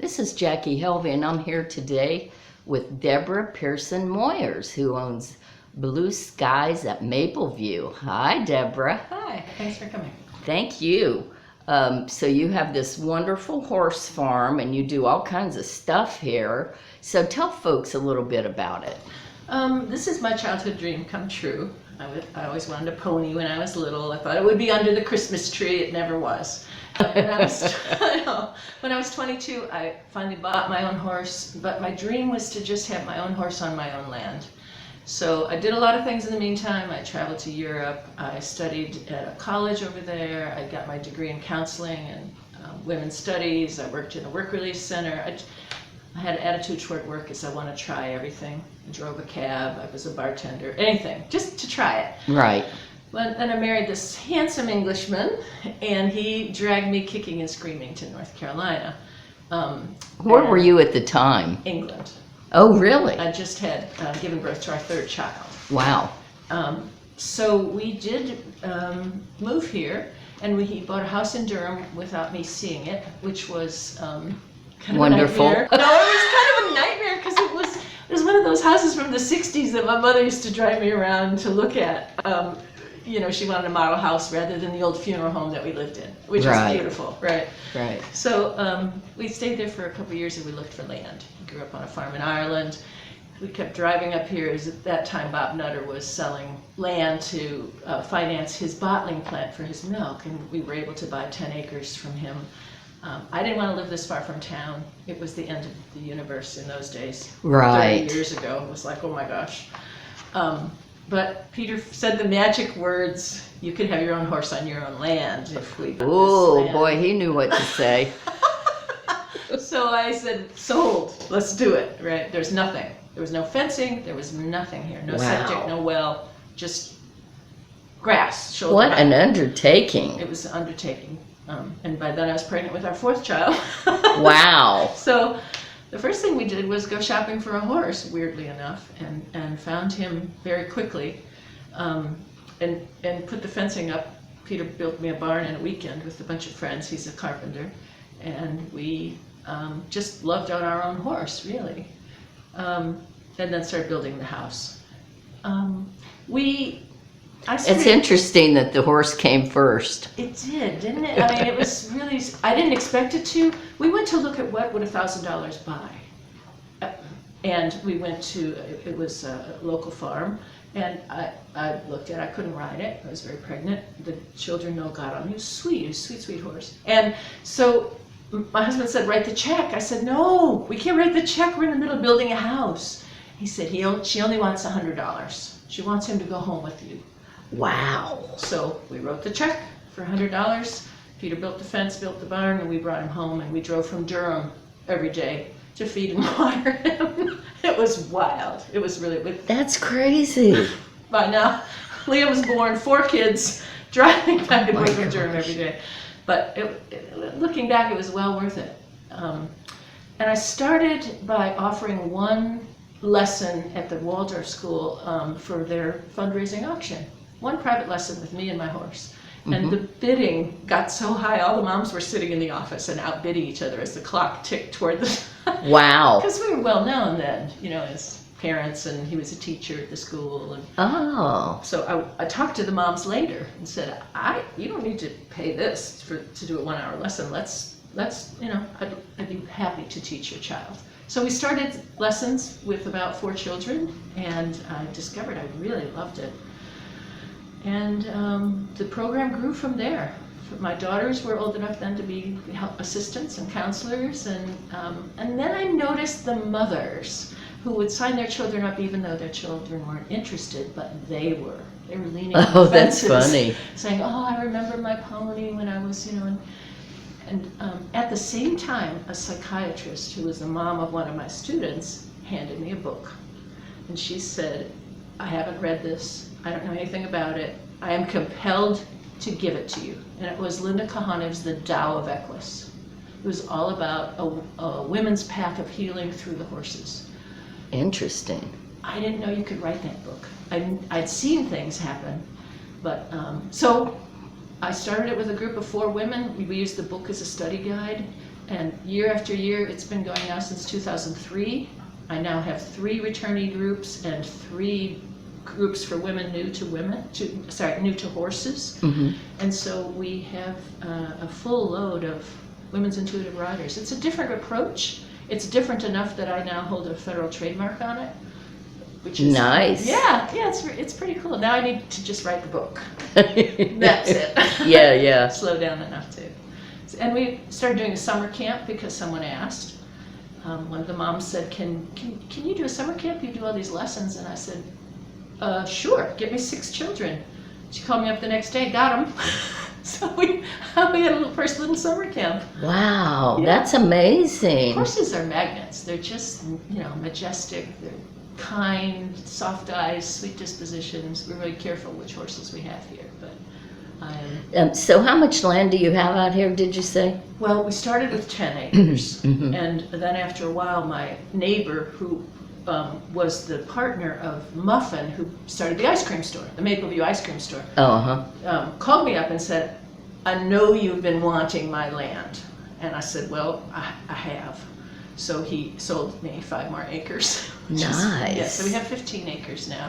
This is Jackie Helvey, and I'm here today with Deborah Pearson-Moyers, who owns Blue Skies at Mapleview. Hi, Deborah. Hi, thanks for coming. Thank you. So you have this wonderful horse farm, and you do all kinds of stuff here. So tell folks a little bit about it. This is my childhood dream come true. I always wanted a pony when I was little. I thought it would be under the Christmas tree. It never was. When I was 22, I finally bought my own horse, but my dream was to just have my own horse on my own land. So I did a lot of things in the meantime. I traveled to Europe. I studied at a college over there. I got my degree in counseling and women's studies. I worked in a work release center. I had an attitude toward work as I want to try everything. I drove a cab, I was a bartender, anything, just to try it. Right. Well, then I married this handsome Englishman, and he dragged me kicking and screaming to North Carolina. Where were you at the time? England. Oh, really? I just had given birth to our third child. Wow. So we did move here, and he bought a house in Durham without me seeing it, which was kind of wonderful. A nightmare. No, it was kind of a nightmare because it was one of those houses from the 60s that my mother used to drive me around to look at. She wanted a model house rather than the old funeral home that we lived in, which was beautiful, right? Right. So we stayed there for a couple of years and we looked for land. We grew up on a farm in Ireland. We kept driving up here. At that time, Bob Nutter was selling land to finance his bottling plant for his milk, and we were able to buy 10 acres from him. I didn't want to live this far from town. It was the end of the universe in those days. Right. 30 years ago. It was like, oh my gosh. But Peter said the magic words, you could have your own horse on your own land if we got Oh, this land. boy, he knew what to say. So I said, sold, let's do it, right? There's nothing. There was no fencing, there was nothing here. No septic, no well, just grass. Shoulder What high. an undertaking. It was an undertaking. And by then I was pregnant with our fourth child. Wow. So the first thing we did was go shopping for a horse, weirdly enough, and found him very quickly, and put the fencing up. Peter built me a barn in a weekend with a bunch of friends. He's a carpenter, and we just loved on our own horse, really, and then started building the house. It's interesting that the horse came first. It did, didn't it? I mean, it was really, I didn't expect it to. We went to look at what would $1,000 buy. And we went to, it was a local farm, and I looked at it, I couldn't ride it. I was very pregnant. The children all got on. He was sweet, sweet horse. And so my husband said, write the check. I said, no, we can't write the check. We're in the middle of building a house. He said, she only wants $100. She wants him to go home with you. Wow. So we wrote the check for $100. Peter built the fence, built the barn, and we brought him home, and we drove from Durham every day to feed and water him. It was wild. It was really... That's crazy. By now, Leah was born, 4 kids, driving back and forth from Durham every day. But looking back, it was well worth it. And I started by offering one lesson at the Waldorf School for their fundraising auction. One private lesson with me and my horse. And the bidding got so high, all the moms were sitting in the office and outbidding each other as the clock ticked toward the... Wow. Because we were well known then, as parents, and he was a teacher at the school. And Oh. so I talked to the moms later and said, you don't need to pay this to do a 1-hour lesson. Let's I'd be happy to teach your child. So we started lessons with about 4 children, and I discovered I really loved it. And the program grew from there. My daughters were old enough then to be assistants and counselors, and then I noticed the mothers who would sign their children up even though their children weren't interested, but they were. They were leaning on Oh, the that's fences, funny. saying, "Oh, I remember my pony when I was, And at the same time, a psychiatrist who was the mom of one of my students handed me a book, and she said, "I haven't read this. I don't know anything about it. I am compelled to give it to you." And it was Linda Kahanev's The Tao of Equus. It was all about a women's path of healing through the horses. Interesting. I didn't know you could write that book. I'd seen things happen, but so I started it with a group of 4 women. We used the book as a study guide. And year after year, it's been going now since 2003. I now have 3 returnee groups and 3 groups for women new to horses. Mm-hmm. And so we have a full load of women's intuitive riders. It's a different approach. It's different enough that I now hold a federal trademark on it, which is nice. Yeah, it's pretty cool. Now I need to just write the book. That's it. Yeah. Slow down enough to. And we started doing a summer camp because someone asked. One of the moms said, "Can you do a summer camp? You do all these lessons." And I said, "Sure. Get me 6 children." She called me up the next day. Got them. So we had a first little summer camp. Wow, Yeah. that's amazing. Horses are magnets. They're just, majestic. They're kind, soft eyes, sweet dispositions. We're really careful which horses we have here. But So how much land do you have out here, did you say? well, we started with 10 acres, Mhm. and then after a while, my neighbor, who was the partner of Muffin, who started the ice cream store, the Mapleview ice cream store, Oh, uh-huh. called me up and said, "I know you've been wanting my land." And I said, "Well, I have." So he sold me 5 more acres. Nice. Yeah, so we have 15 acres now,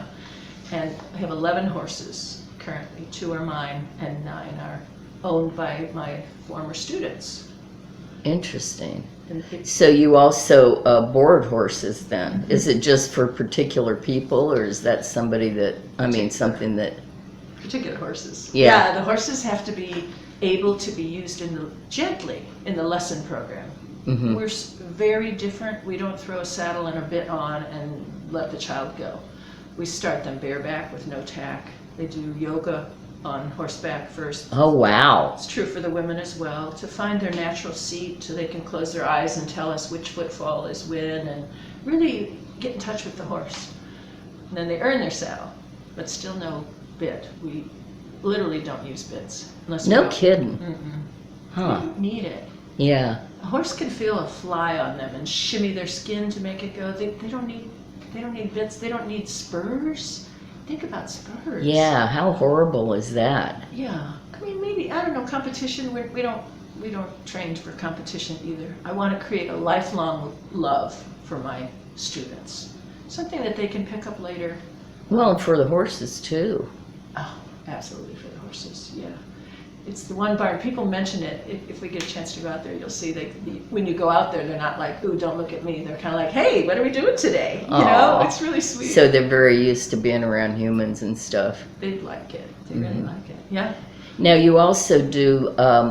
and I have 11 horses currently. 2 are mine, and 9 are owned by my former students. Interesting. And So you also board horses then? Is it just for particular people, or is that somebody that, something that, particular horses. Yeah. The horses have to be able to be used gently in the lesson program. Mhm. We're very different. We don't throw a saddle and a bit on and let the child go. We start them bareback with no tack. They do yoga on horseback first. oh, wow. It's true for the women as well, to find their natural seat so they can close their eyes and tell us which footfall is when, and really get in touch with the horse. And then they earn their saddle, but still no bit. We literally don't use bits. Unless we No don't. kidding. Mm-mm. Huh. We don't need it. Yeah. A horse can feel a fly on them and shimmy their skin to make it go. They don't need bits. They don't need spurs. Think about spurs. Yeah, how horrible is that? Yeah. I mean, maybe, I don't know, competition. We don't train for competition either. I want to create a lifelong love for my students. Something that they can pick up later. Well, and for the horses too. Oh, absolutely for the horses. Yeah. It's the one barn. People mention it. If we get a chance to go out there, you'll see when you go out there, they're not like, "Ooh, don't look at me." They're kind of like, "Hey, what are we doing today?" Aw. It's really sweet. So they're very used to being around humans and stuff. They like it. They really like it. Yeah. Now you also do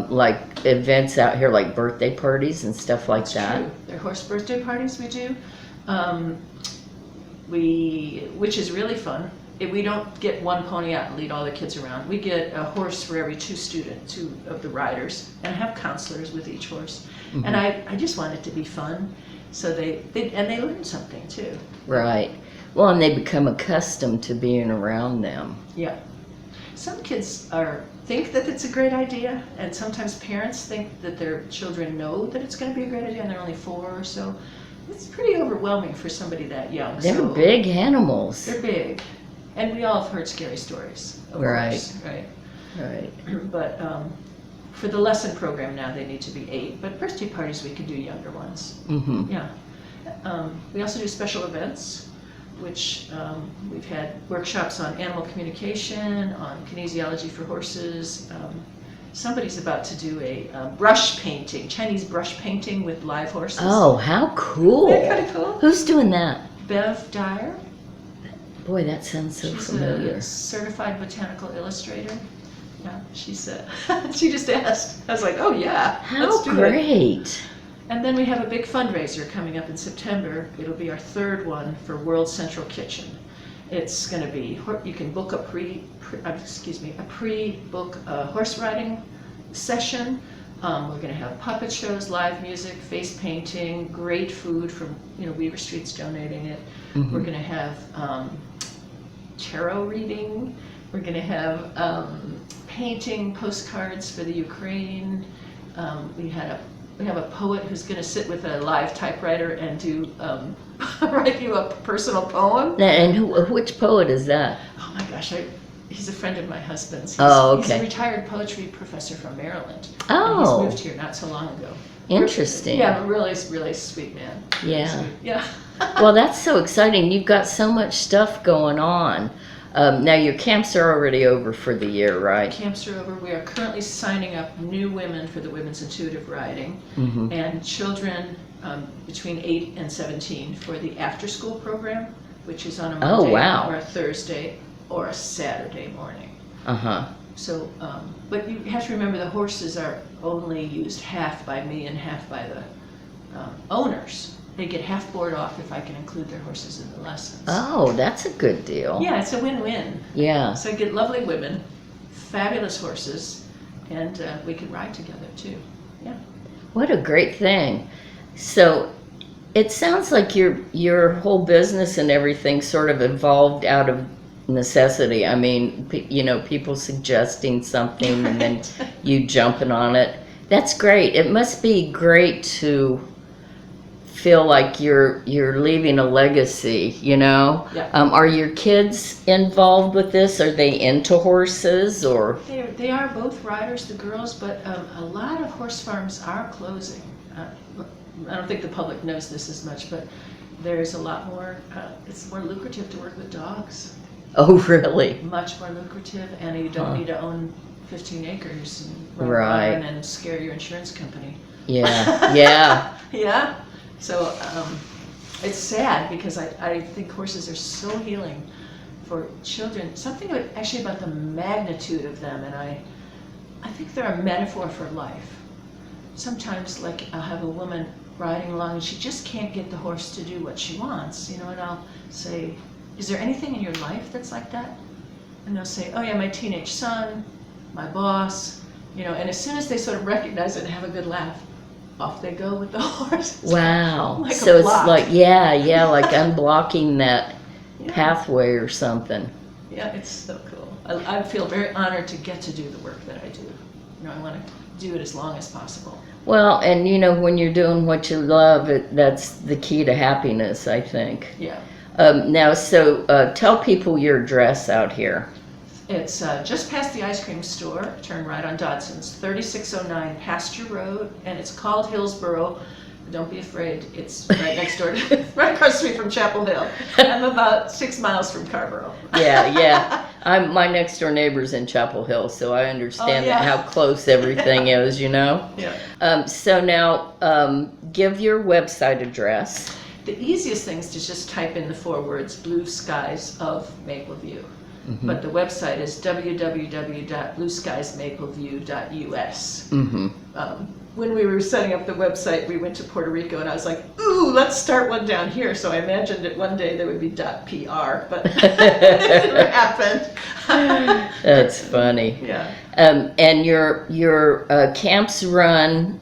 like events out here, like birthday parties and stuff like It's that. true. They're horse birthday parties we do, which is really fun. We don't get one pony out and lead all the kids around. We get a horse for every 2 of the riders, and have counselors with each horse. Mhm. And I just want it to be fun, so they learn something too. Right. Well, and they become accustomed to being around them. Yeah. Some kids think that it's a great idea, and sometimes parents think that their children know that it's going to be a great idea, and they're only 4 or so. It's pretty overwhelming for somebody that young. They're so big animals. They're big, and we all have heard scary stories. Of Right. course, right. Right. But for the lesson program now, they need to be 8. But birthday parties, we can do younger ones. Mm-hmm. Yeah. We also do special events, which we've had workshops on animal communication, on kinesiology for horses. Somebody's about to do a brush painting, Chinese brush painting with live horses. Oh, how cool. Isn't that kind of cool? Who's doing that? Bev Dyer. Boy, that sounds so She's familiar. a certified botanical illustrator. Yeah, she just asked. I was like, oh yeah, How let's do it. great. And then we have a big fundraiser coming up in September. It'll be our 3rd one for World Central Kitchen. It's going to be, you can book a pre-book horse riding session. We're going to have puppet shows, live music, face painting, great food from, Weaver Street's donating it. Mhm. We're going to have tarot reading. We're going to have painting postcards for the Ukraine. We have a poet who's going to sit with a live typewriter and do write you a personal poem. And which poet is that? Oh my gosh, he's a friend of my husband's. Oh, okay. He's a retired poetry professor from Maryland. Oh. And he's moved here not so long ago. Interesting. Yeah, really, really sweet man. Yeah. Sweet. Yeah. Well, that's so exciting. You've got so much stuff going on. Now your camps are already over for the year, right? Camps are over. We are currently signing up new women for the Women's Intuitive Riding, and children between 8 and 17 for the after-school program, which is on a Monday or a Thursday or a Saturday morning. So, but you have to remember the horses are only used half by me and half by the owners. They get half board off if I can include their horses in the lessons. Oh, that's a good deal. Yeah, it's a win-win. Yeah. So I get lovely women, fabulous horses, and we can ride together too. Yeah. What a great thing. So it sounds like your whole business and everything sort of evolved out of necessity. I mean, people suggesting something and then you jumping on it. That's great. It must be great to feel like you're leaving a legacy, Yeah. Are your kids involved with this? Are they into horses or? They are both riders, the girls, but a lot of horse farms are closing. I don't think the public knows this as much, but there's a lot more, it's more lucrative to work with dogs. Oh, really? Much more lucrative, and you don't need to own 15 acres and right. run and scare your insurance company. Yeah, yeah. Yeah. So it's sad because I think horses are so healing for children. Something actually about the magnitude of them, and I think they're a metaphor for life. Sometimes, like, I'll have a woman riding along and she just can't get the horse to do what she wants, and I'll say, is there anything in your life that's like that? And they'll say, oh yeah, my teenage son, my boss, and as soon as they sort of recognize it and have a good laugh, off they go with the horse. Wow. Like so it's like, like unblocking that pathway or something. Yeah, it's so cool. I feel very honored to get to do the work that I do. I want to do it as long as possible. Well, and when you're doing what you love, that's the key to happiness, I think. Yeah. Now, so tell people your address out here. It's just past the ice cream store, turn right on Dodson's, 3609 Pasture Road, and it's called Hillsboro. Don't be afraid, it's right next door, right across the street from Chapel Hill. I'm about 6 miles from Carborough. Yeah. My next door neighbor's in Chapel Hill, so I understand how close everything is, Yeah. So now, give your website address. The easiest thing is to just type in the 4 words, Blue Skies of Mapleview. But the website is www.blueskiesmapleview.us. When we were setting up the website, we went to Puerto Rico, and I was like, ooh, let's start one down here. So I imagined that one day there would be .pr, but it never happened. That's funny. Yeah. And your camps run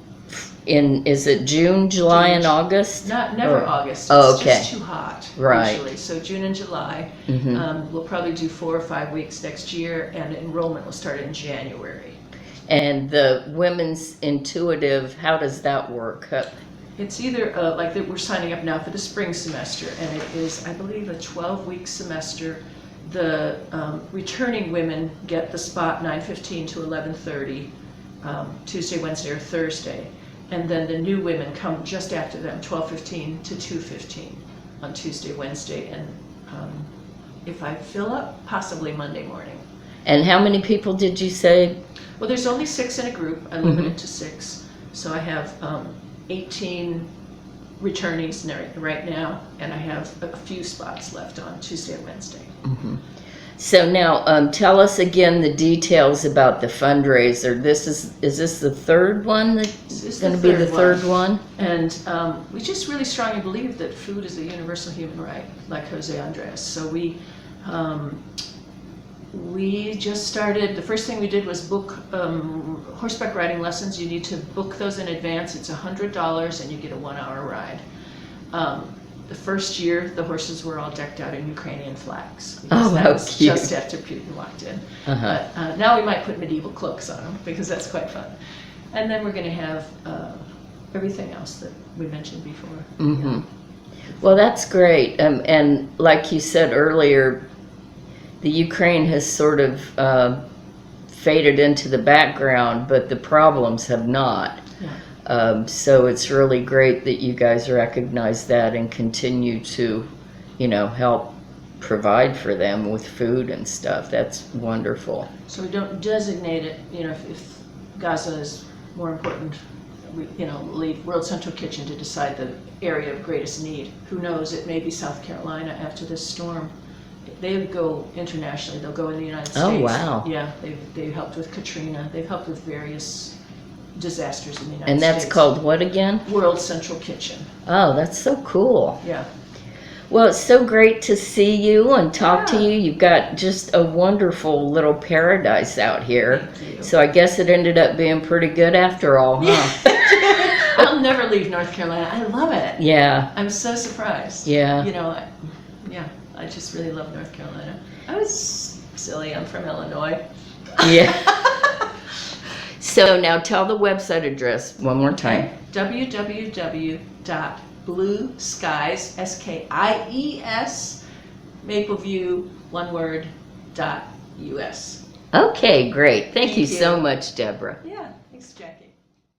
is it June, July, and August? Never August. It's just too hot, right. Usually. So June and July. We'll probably do 4 or 5 weeks next year, and enrollment will start in January. And the Women's Intuitive, how does that work? It's either like we're signing up now for the spring semester, and it is, I believe, a 12-week semester. The returning women get the spot 9:15 to 11:30, Tuesday, Wednesday, or Thursday. And then the new women come just after them, 12:15 to 2:15 on Tuesday, Wednesday, and if I fill up, possibly Monday morning. And how many people did you say? Well, there's only 6 in a group. I limit it to 6. So I have 18 returnees right now, and I have a few spots left on Tuesday and Wednesday. So now, tell us again the details about the fundraiser. Is this the third one that's going to be the third one? And we just really strongly believe that food is a universal human right, like Jose Andres. So we just started, the first thing we did was book horseback riding lessons. You need to book those in advance. It's $100 and you get a 1-hour ride. The first year, the horses were all decked out in Ukrainian flags. Oh, that how was cute. Just after Putin walked in. But now we might put medieval cloaks on them because that's quite fun. And then we're going to have everything else that we mentioned before. Yeah. Well, that's great. And like you said earlier, the Ukraine has sort of faded into the background, but the problems have not. Yeah. So it's really great that you guys recognize that and continue to, help provide for them with food and stuff. That's wonderful. So we don't designate it, if Gaza is more important, we, leave World Central Kitchen to decide the area of greatest need. Who knows, it may be South Carolina after this storm. They go internationally, they'll go in the United States. Oh, wow. Yeah, they've helped with Katrina, they've helped with various disasters in the United States. And that's called what again? World Central Kitchen. Oh, that's so cool. Yeah. Well, it's so great to see you and talk to Yeah. you. You've got just a wonderful little paradise out here. Thank you. So I guess it ended up being pretty good after all, huh? I'll never leave North Carolina. I love it. Yeah, I'm so surprised. yeah. I just really love North Carolina. I was silly. I'm from Illinois. Yeah. So now tell the website address one more time. www.blueskies, SKIES, Mapleview, one word, .us. Okay, great. Thank you Thank so you. much, Deborah. Yeah, thanks, Jackie.